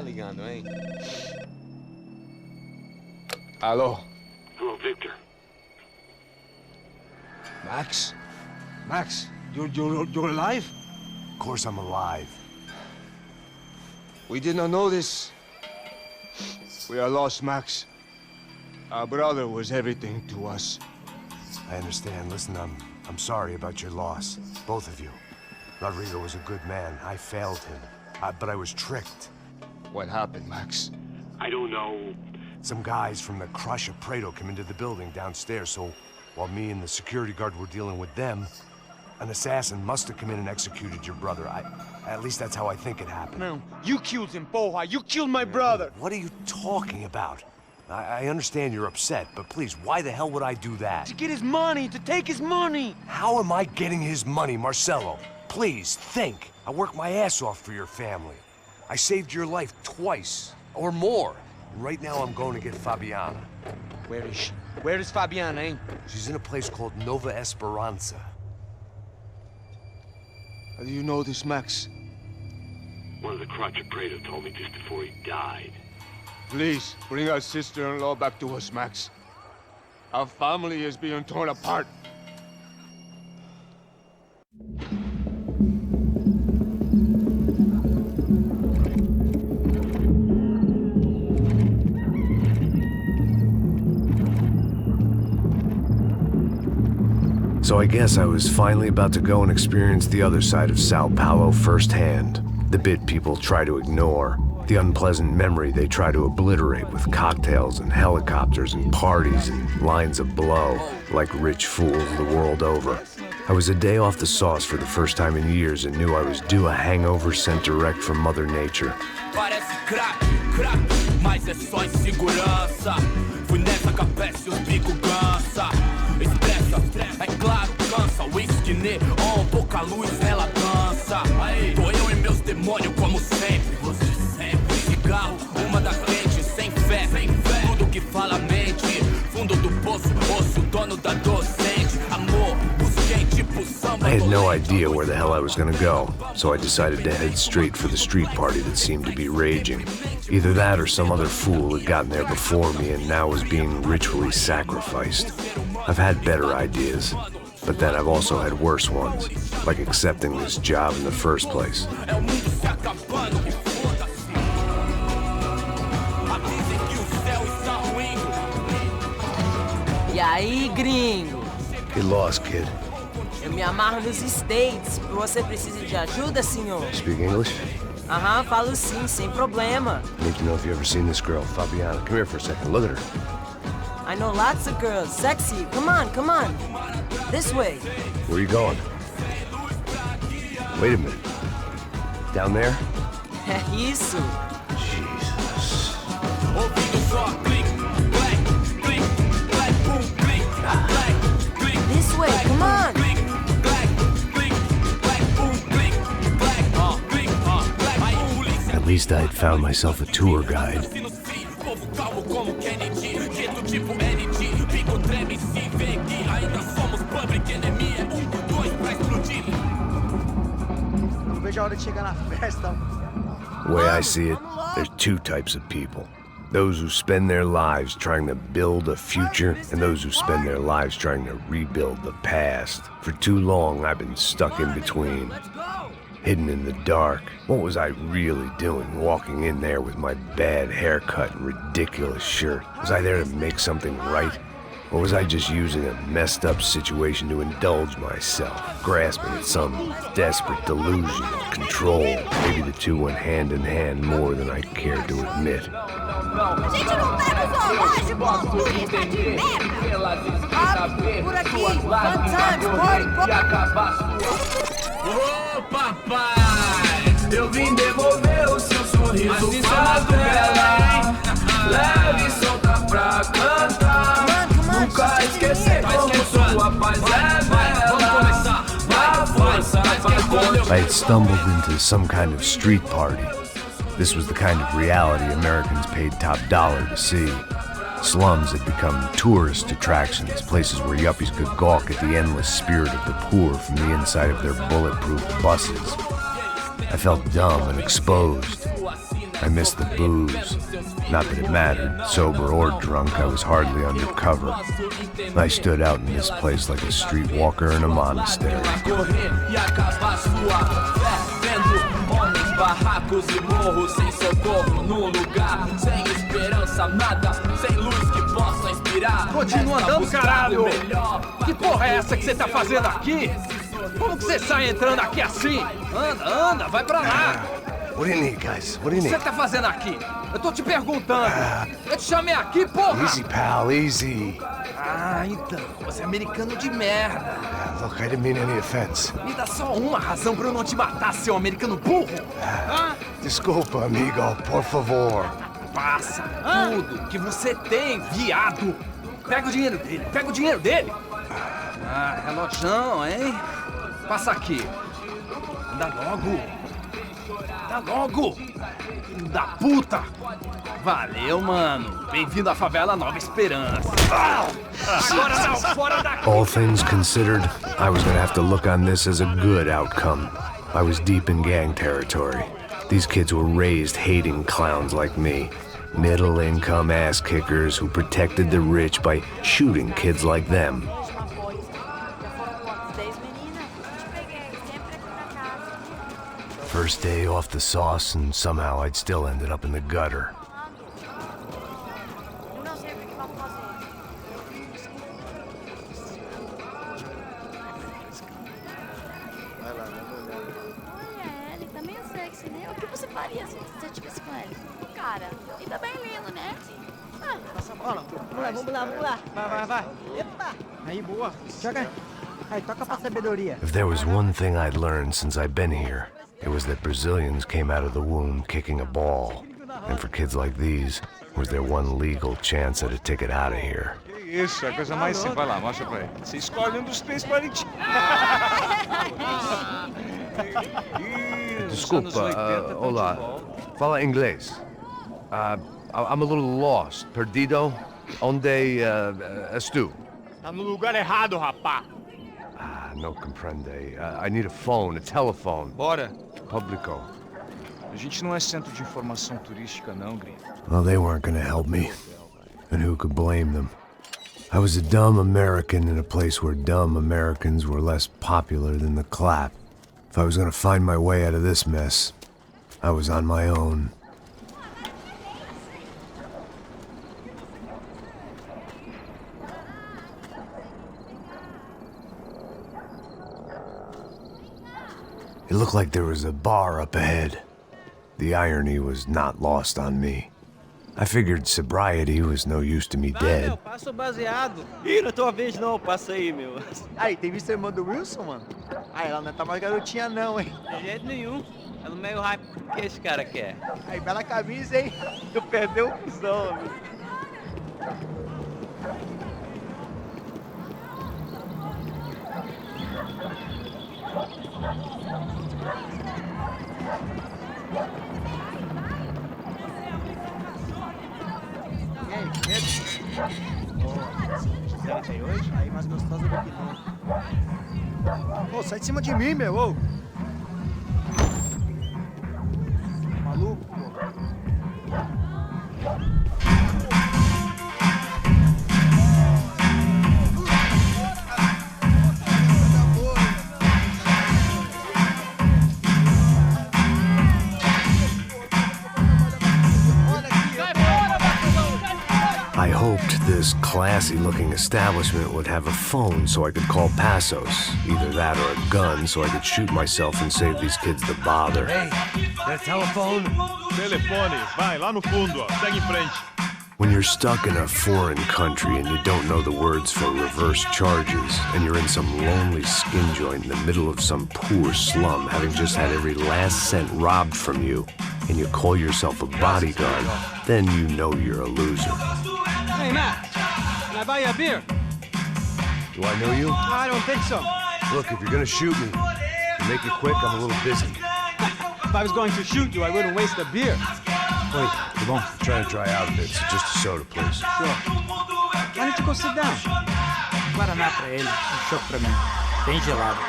ligando, hein? Alô? Hello, Victor. Max? Max, you're alive? Of course I'm alive. We did not know this. We are lost, Max. Our brother was everything to us. I understand. Listen, I'm sorry about your loss. Both of you. Rodrigo was a good man. I failed him. But I was tricked. What happened, Max? I don't know. Some guys from the Crush of Prado came into the building downstairs, so while me and the security guard were dealing with them, an assassin must have come in and executed your brother. At least that's how I think it happened. No, you killed him, porra. You killed my brother. What are you talking about? I understand you're upset, but please, why the hell would I do that? To get his money, to take his money. How am I getting his money, Marcelo? Please, think. I worked my ass off for your family. I saved your life twice, or more. And right now I'm going to get Fabiana. Where is she? Where is Fabiana, eh? She's in a place called Nova Esperanza. How do you know this, Max? One of the Crotch of Prado told me just before he died. Please, bring our sister-in-law back to us, Max. Our family is being torn apart. So I guess I was finally about to go and experience the other side of São Paulo firsthand. The bit people try to ignore. The unpleasant memory they try to obliterate with cocktails and helicopters and parties and lines of blow, like rich fools the world over. I was a day off the sauce for the first time in years and knew I was due a hangover sent direct from Mother Nature. Parece crack, mas é só insegurança. Fui nessa capeste, os bico cansa. Expressa, é claro, cansa. Whisky neon, pouca luz, ela dança. Tô eu e meus demônios como sempre. Você sempre. Cigarro, uma da frente, sem fé. Tudo que fala mente. Fundo do poço, osso, dono da docente. Amor, busquei tipo samba. I had no idea where the hell I was gonna go, so I decided to head straight for the street party that seemed to be raging. Either that or some other fool had gotten there before me and now was being ritually sacrificed. I've had better ideas, but then I've also had worse ones, like accepting this job in the first place. E aí, gringo? Get lost, kid. Eu me amarro nos States. Você precisa de ajuda, senhor? Speak English? Aham, falo sim, sem problema. I need to know if you've ever seen this girl, Fabiana. Come here for a second. Look at her. I know lots of girls. Sexy. Come on, come on. This way. Where are you going? Wait a minute. Down there? É isso. Jesus. This way, come on. At least I had found myself a tour guide. The way I see it, there's two types of people. Those who spend their lives trying to build a future, and those who spend their lives trying to rebuild the past. For too long, I've been stuck in between. Hidden in the dark. What was I really doing walking in there with my bad haircut and ridiculous shirt? Was I there to make something right? Or was I just using a messed up situation to indulge myself, grasping at some desperate delusion of control? Maybe the two went hand in hand more than I cared to admit. A gente não pega o zoológico! Turista de merda! Ah, por aqui! Fun times, party! Ô papai, eu vim devolver o seu sorriso favela. Leve e solta pra cantar. Nunca esquecer como sua paz é bela. Na força, I had stumbled into some kind of street party. This was the kind of reality Americans paid top dollar to see. Slums had become tourist attractions, places where yuppies could gawk at the endless spirit of the poor from the inside of their bulletproof buses. I felt dumb and exposed. I missed the booze. Not that it mattered. Sober or drunk, I was hardly undercover. I stood out in this place like a streetwalker in a monastery. Barracos e morros sem socorro num lugar sem esperança, nada, sem luz que possa inspirar. Continua andando, caralho! Que porra é essa que você tá fazendo aqui? Como que você sai entrando aqui assim? Anda, vai pra lá! What do you need, guys? What do you O que need? você tá fazendo aqui? Eu tô te perguntando. Eu te chamei aqui, porra! Easy, pal, easy. Ah, então, você é americano de merda. Look, I didn't mean any offense. Me dá só uma razão pra eu não te matar, seu americano burro. Desculpa, amigo, por favor. Passa tudo que você tem, viado. Pega o dinheiro dele, Ah, relojão, hein? Passa aqui. Anda logo. Filho da puta. Valeu, mano. Bem-vindo à favela Nova Esperança. Agora não, fora daqui. All things considered, I was gonna have to look on this as a good outcome. I was deep in gang territory. These kids were raised hating clowns like me. Middle-income ass-kickers who protected the rich by shooting kids like them. First day off the sauce, and somehow I'd still ended up in the gutter. Ele tá meio sexy, né? O que você faria se você estivesse com ele? Cara, ele tá bem lindo, né? Passa a bola. Vamos lá. Vai. Epa! Aí, boa. Joga. Aí, toca pra sabedoria. If there was one thing I'd learned since I'd been here, it was that Brazilians came out of the womb kicking a ball. And for kids like these, was their one legal chance at a ticket out of here. Que isso, é a coisa mais simples. Vai lá, mostra pra ele. Você escolhe um dos três palitinhos. Desculpa, olá. Fala inglês. I'm a little lost. Perdido? Onde estou? Tá no lugar errado, rapá. No comprende. I need a phone, a telephone. Bora. Publico. A gente não é centro de informação turística, não, gringo. Well, they weren't gonna help me. And who could blame them? I was a dumb American in a place where dumb Americans were less popular than the clap. If I was gonna find my way out of this mess, I was on my own. It looked like there was a bar up ahead. The irony was not lost on me. I figured sobriety was no use to me dead. Passa o baseado. Ih, não é tua vez não, passa aí, meu. Aí, tem visto a irmã do Wilson, mano? Aí, ela não tá mais garotinha não, hein? De jeito nenhum. É no meio hype que esse cara quer. Aí, bela camisa, hein? Tu perdeu o cuzão, amigo. E aí, medo? Tem hoje? Aí mais gostosa do que não. Ô, sai de cima de mim, meu, ô! Maluco, pô. I hoped this classy-looking establishment would have a phone so I could call Passos. Either that or a gun so I could shoot myself and save these kids the bother. Hey, that telephone? Telefone, vai, lá no fundo, ó. Segue em frente. When you're stuck in a foreign country and you don't know the words for reverse charges, and you're in some lonely skin joint in the middle of some poor slum, having just had every last cent robbed from you, and you call yourself a bodyguard, then you know you're a loser. Hey, Matt. Can I buy you a beer? Do I know you? I don't think so. Look, if you're gonna shoot me, to make it quick, I'm a little busy. If I was going to shoot you, I wouldn't waste a beer. Wait, come on. I'm trying to dry out a bit, so just a soda, please. Sure. Why don't you go sit down? Guaraná pra ele, chopp pra mim. Bem gelado.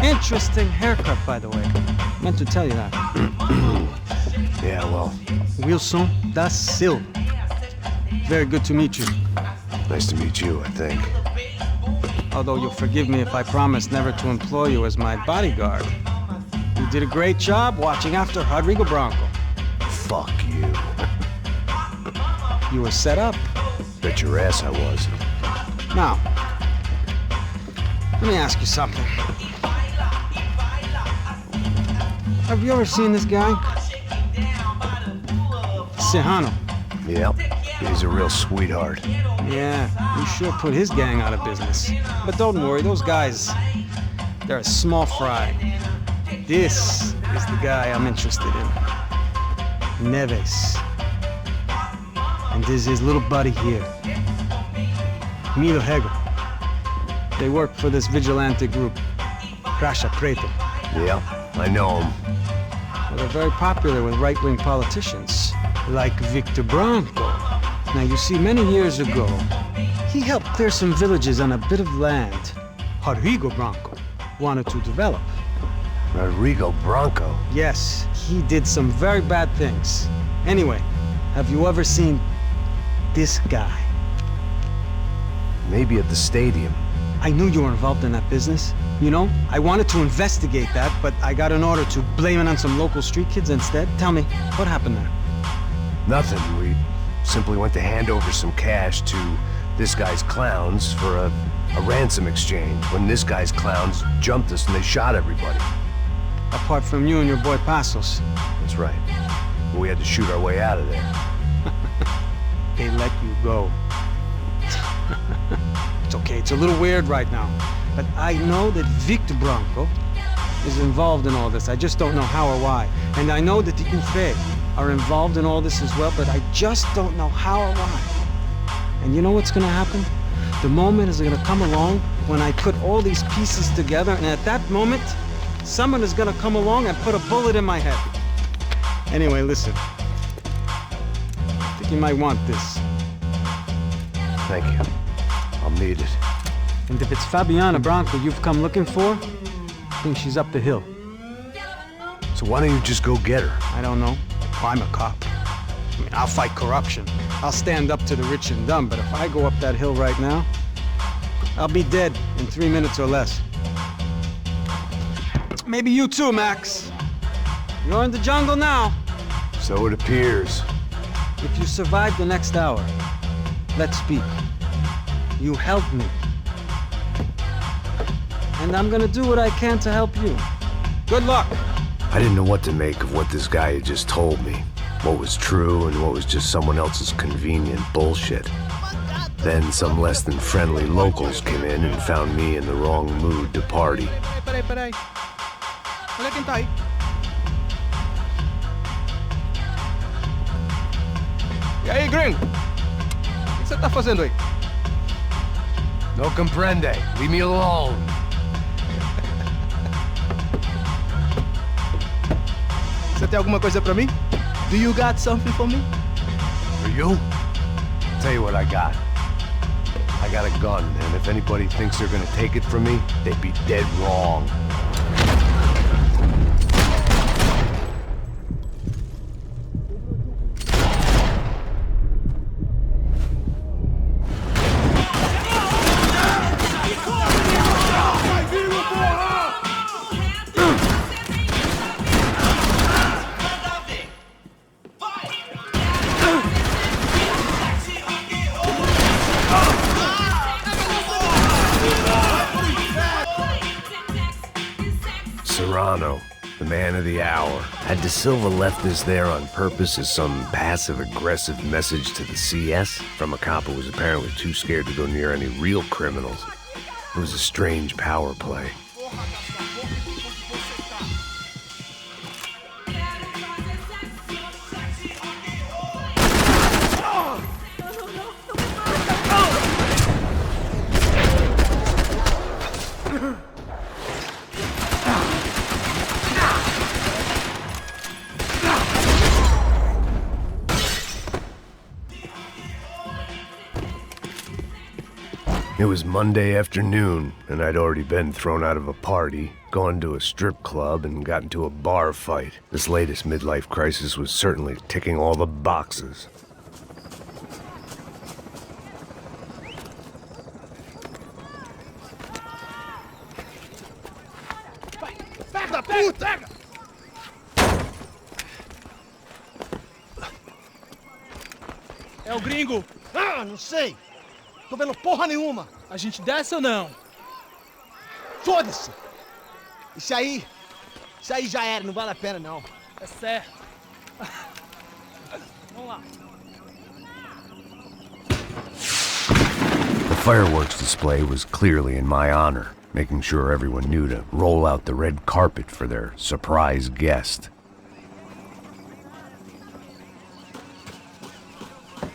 Interesting haircut, by the way. Meant to tell you that. Yeah, well, Wilson da Silva. Very good to meet you. nice to meet you, I think. Although you'll forgive me if I promise never to employ you as my bodyguard. You did a great job watching after Rodrigo Branco. Fuck you. You were set up. Bet your ass I was. Now, let me ask you something. Have you ever seen this guy? Serrano. Yep, he's a real sweetheart. Yeah, he sure put his gang out of business. But don't worry, those guys, they're a small fry. This is the guy I'm interested in. Neves. And this is his little buddy here. Milo Hegel. They work for this vigilante group, Crasha Preto. Yep, I know him. Well, they're very popular with right-wing politicians, like Victor Branco. Now, you see, many years ago, he helped clear some villages on a bit of land Rodrigo Branco wanted to develop. Rodrigo Branco? Yes, he did some very bad things. Anyway, have you ever seen this guy? Maybe at the stadium. I knew you were involved in that business. You know, I wanted to investigate that, but I got an order to blame it on some local street kids instead. Tell me, what happened there? Nothing. We simply went to hand over some cash to this guy's clowns for a ransom exchange when this guy's clowns jumped us and they shot everybody. Apart from you and your boy Passos. That's right. We had to shoot our way out of there. They let you go. It's okay, it's a little weird right now. But I know that Victor Branco is involved in all this. I just don't know how or why. And I know that the UFE are involved in all this as well, but I just don't know how or why. And you know what's gonna happen? The moment is gonna come along when I put all these pieces together, and at that moment, someone is gonna come along and put a bullet in my head. Anyway, listen. I think you might want this. Thank you. I'll need it. And if it's Fabiana Branco you've come looking for, I think she's up the hill. So why don't you just go get her? I don't know. I'm a cop. I mean, I'll fight corruption. I'll stand up to the rich and dumb, but if I go up that hill right now, I'll be dead in 3 minutes or less. Maybe you too, Max. You're in the jungle now. So it appears. If you survive the next hour, let's speak. You helped me. And I'm gonna do what I can to help you. Good luck! I didn't know what to make of what this guy had just told me. What was true and what was just someone else's convenient bullshit. Then some less than friendly locals came in and found me in the wrong mood to party. Peraí. Olha quem tá aí. E aí, gringo? O que você tá fazendo aí? No comprende. Leave me alone. Você tem alguma coisa pra mim? Do you got something for me? For you? Tell you what I got. I got a gun, and if anybody thinks they're gonna take it from me, they'd be dead wrong. Serrano, the man of the hour. Had De Silva left this there on purpose as some passive-aggressive message to the CS from a cop who was apparently too scared to go near any real criminals? It was a strange power play. It It was Monday afternoon, and I'd already been thrown out of a party, gone to a strip club, and got into a bar fight. This latest midlife crisis was certainly ticking all the boxes. Pega, puta! É o gringo! Ah, não sei! Tô vendo porra nenhuma! A gente desce ou não? Foda-se! Isso aí já era, não vale a pena não. É certo. Vamos lá. The fireworks display was clearly in my honor, making sure everyone knew to roll out the red carpet for their surprise guest.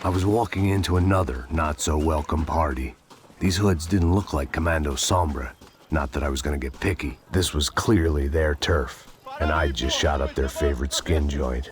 I was walking into another not-so-welcome party. These hoods didn't look like Commando Sombra. Not that I was gonna get picky. This was clearly their turf, and I just shot up their favorite skin joint.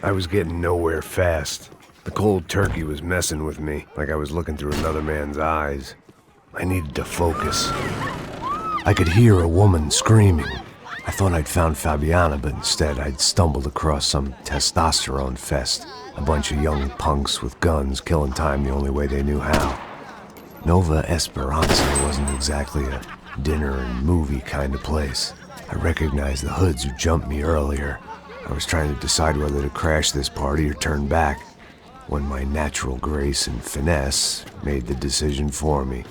I was getting nowhere fast. The cold turkey was messing with me, like I was looking through another man's eyes. I needed to focus. I could hear a woman screaming. I thought I'd found Fabiana, but instead I'd stumbled across some testosterone fest. A bunch of young punks with guns killing time the only way they knew how. Nova Esperanza wasn't exactly a dinner and movie kind of place. I recognized the hoods who jumped me earlier. I was trying to decide whether to crash this party or turn back, when my natural grace and finesse made the decision for me.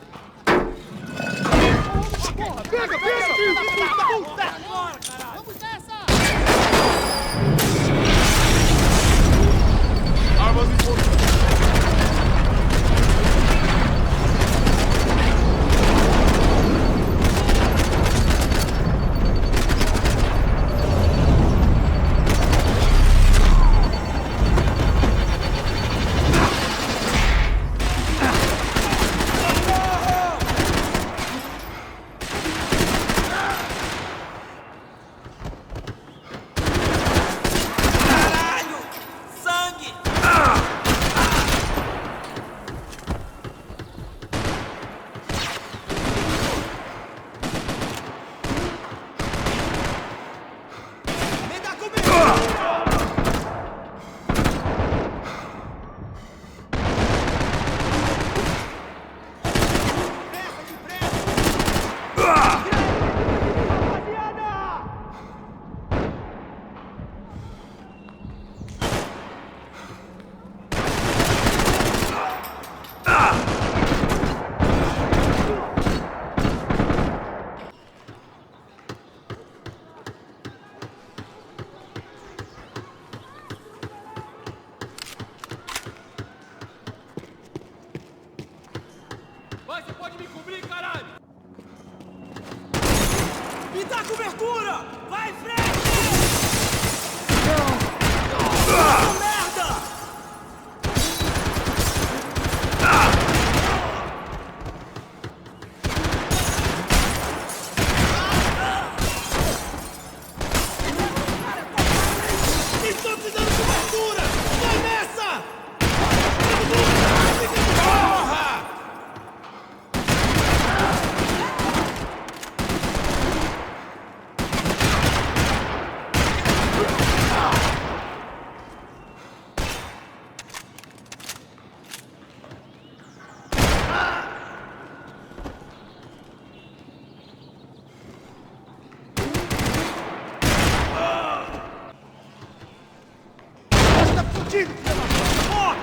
bandido, filha da puta! Morre!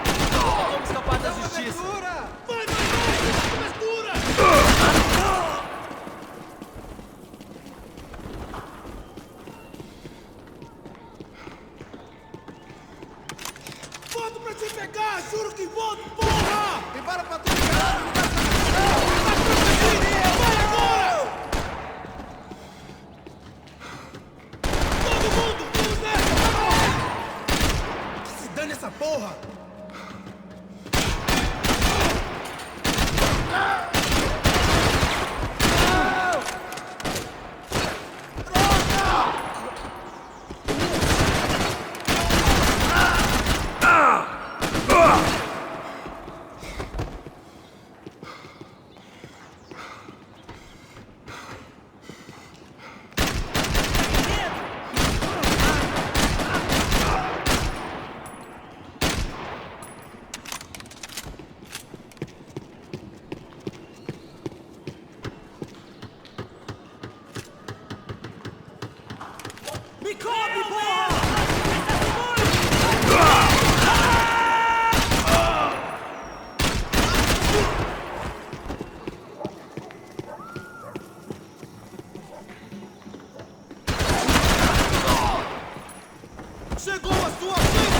Vamos escapar da justiça. Vai, cobertura! Volto pra te pegar! Juro que volto, porra! Prepara a patrulha! Vai agora! Todo mundo! Vamos nessa! Que se dane essa porra! Chegou a sua vez,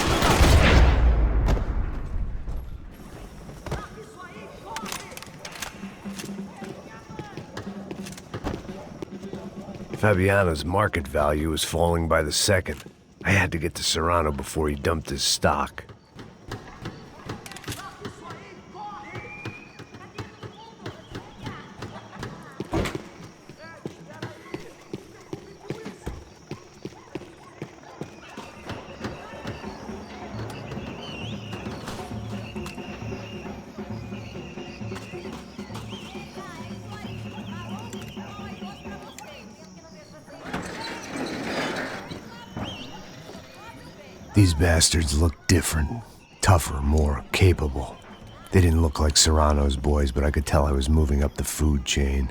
Fabiana's market value was falling by the second. I had to get to Serrano before he dumped his stock. These bastards looked different, tougher, more capable. They didn't look like Serrano's boys, but I could tell I was moving up the food chain.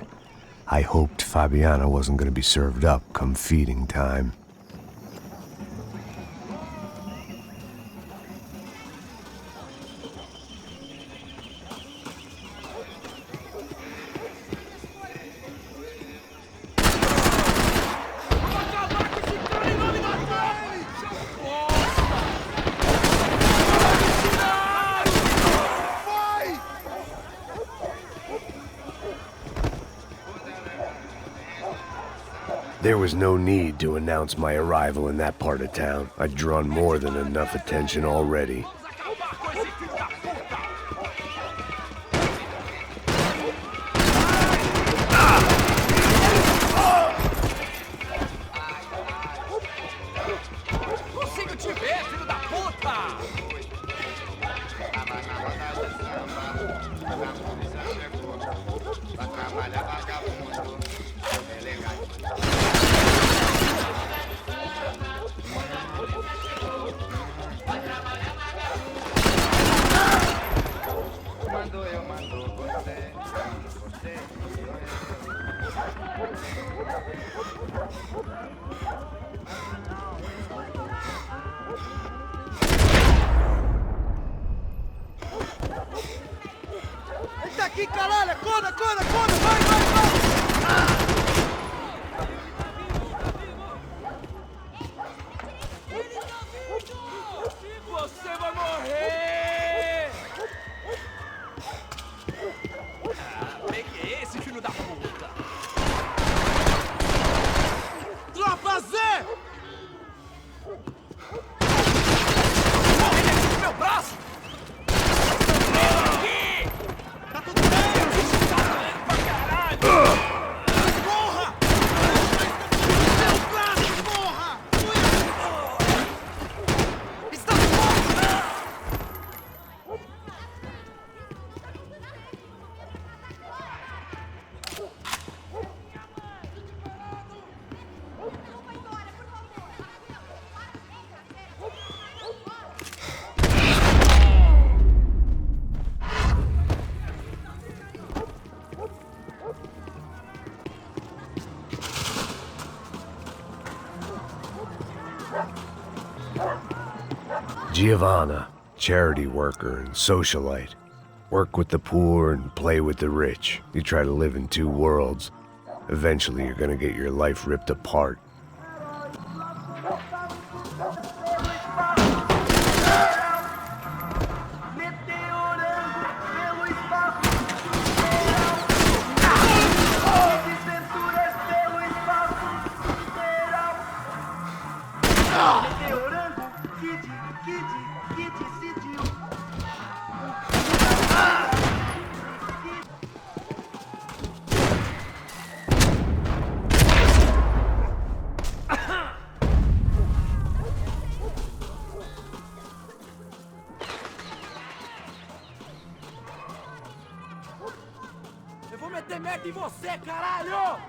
I hoped Fabiana wasn't going to be served up come feeding time. There was no need to announce my arrival in that part of town. I'd drawn more than enough attention already. Consigo te ver, filho da puta! Ele tá aqui, caralho! Acorda, acorda, acorda! Vai, vai, vai! Você vai morrer! Peguei esse filho da puta! Tropa Z! Ele meu braço! Tá tudo bem! Tá doendo pra caralho! Giovanna, charity worker and socialite. Work with the poor and play with the rich. You try to live in two worlds. Eventually you're gonna get your life ripped apart. Eu vou meter merda em você, caralho!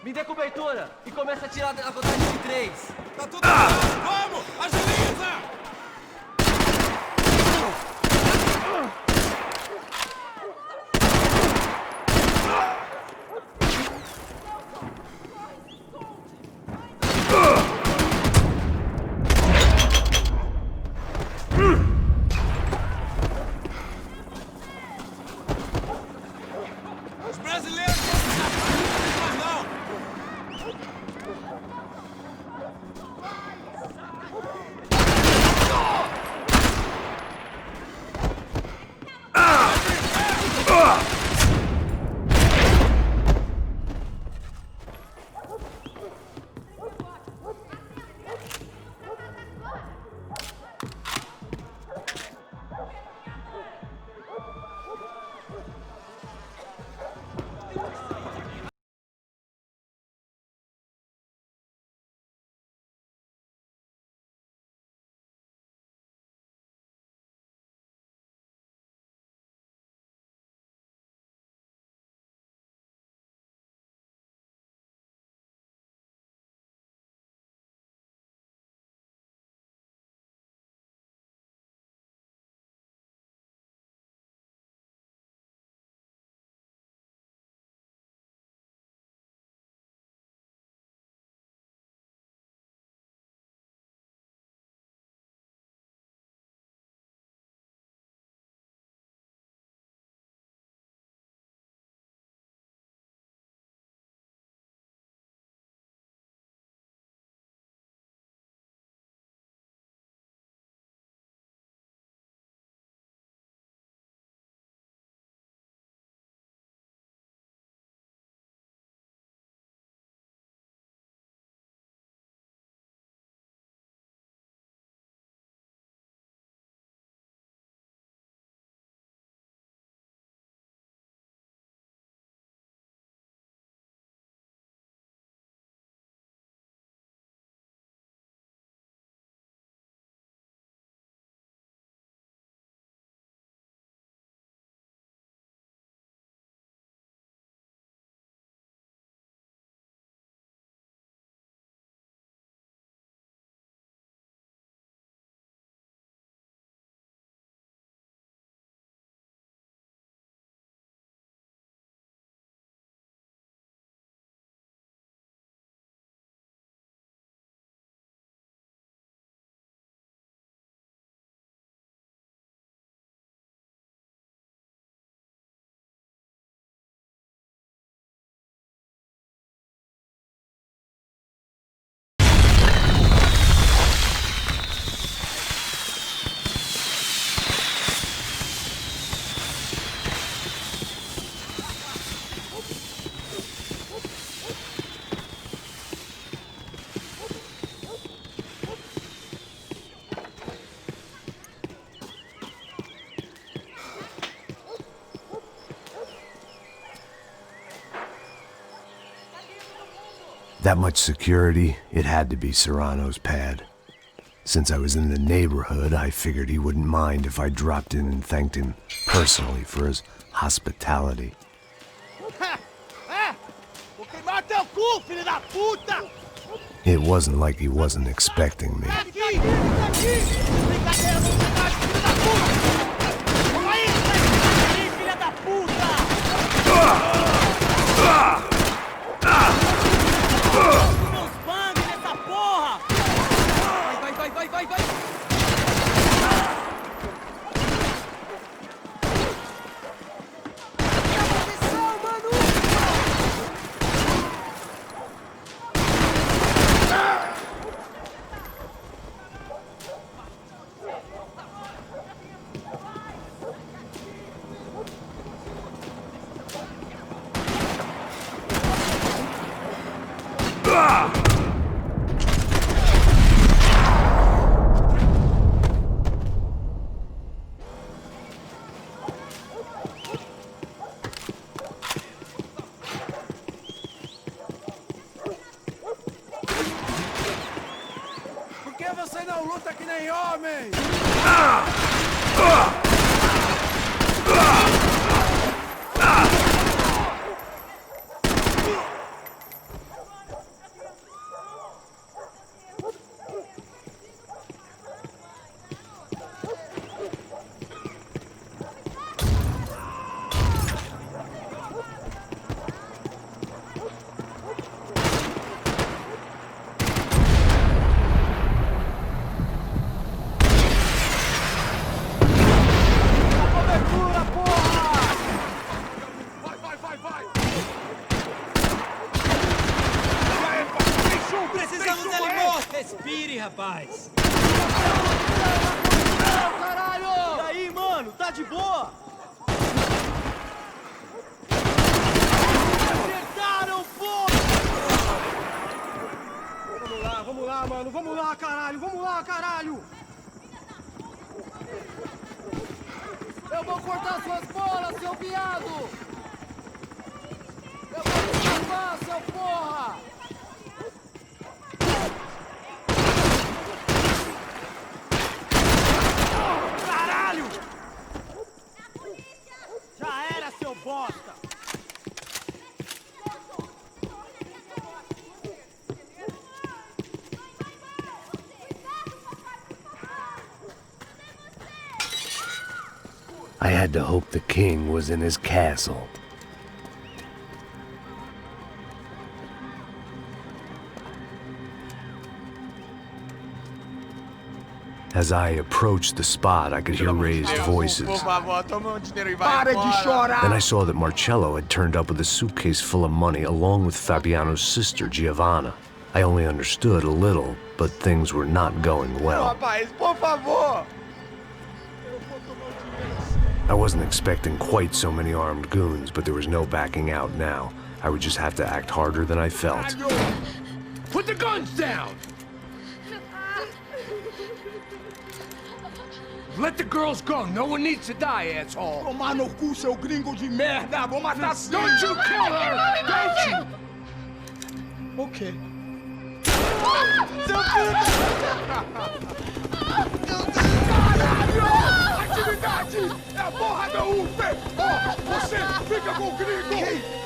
Me dê cobertura e começa a tirar a contagem de 3. Tá tudo bem! Vamos! Agiliza! That much security, it had to be Serrano's pad. Since I was in the neighborhood, I figured he wouldn't mind if I dropped in and thanked him personally for his hospitality. Vou queimar teu cu, filho da puta! It wasn't like he wasn't expecting me. Aqui! Brincadeira, vou pegar, filho da puta! Vamos aí, filha da puta! Meus bangos nessa porra! Vai! Por que você não luta que nem homem? Precisamos dele morto! Respire, rapaz! Caralho! E aí, mano? Tá de boa? Acertaram, porra! Vamos lá, mano! Vamos lá, caralho! Eu vou cortar suas bolas, seu viado! Eu vou te salvar, seu porra! Caralho! Já era, seu bosta! I had to hope the king was in his castle. As I approached the spot, I could hear raised voices. Por favor, toma dinheiro e vai Para de embora. chorar! Then I saw that Marcello had turned up with a suitcase full of money along with Fabiano's sister, Giovanna. I only understood a little, but things were not going well. Rapaz, por favor! I wasn't expecting quite so many armed goons, but there was no backing out now. I would just have to act harder than I felt. Put the guns down! Let the girls go. No one needs to die, asshole. Tomar no cu, seu gringo de merda! Vou matar sim! Don't you kill her! Don't you? Ok. Seu filho Caralho! Atividade! É a porra da UP! Você fica com o gringo!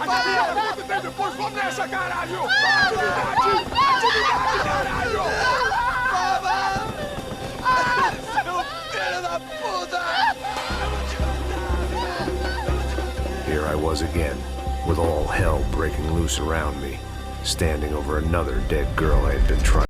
A gente vai acontecer depois! Vamos nessa, caralho! Atividade! Atividade, caralho! Seu filho da puta! Here I was again, with all hell breaking loose around me, standing over another dead girl I had been trying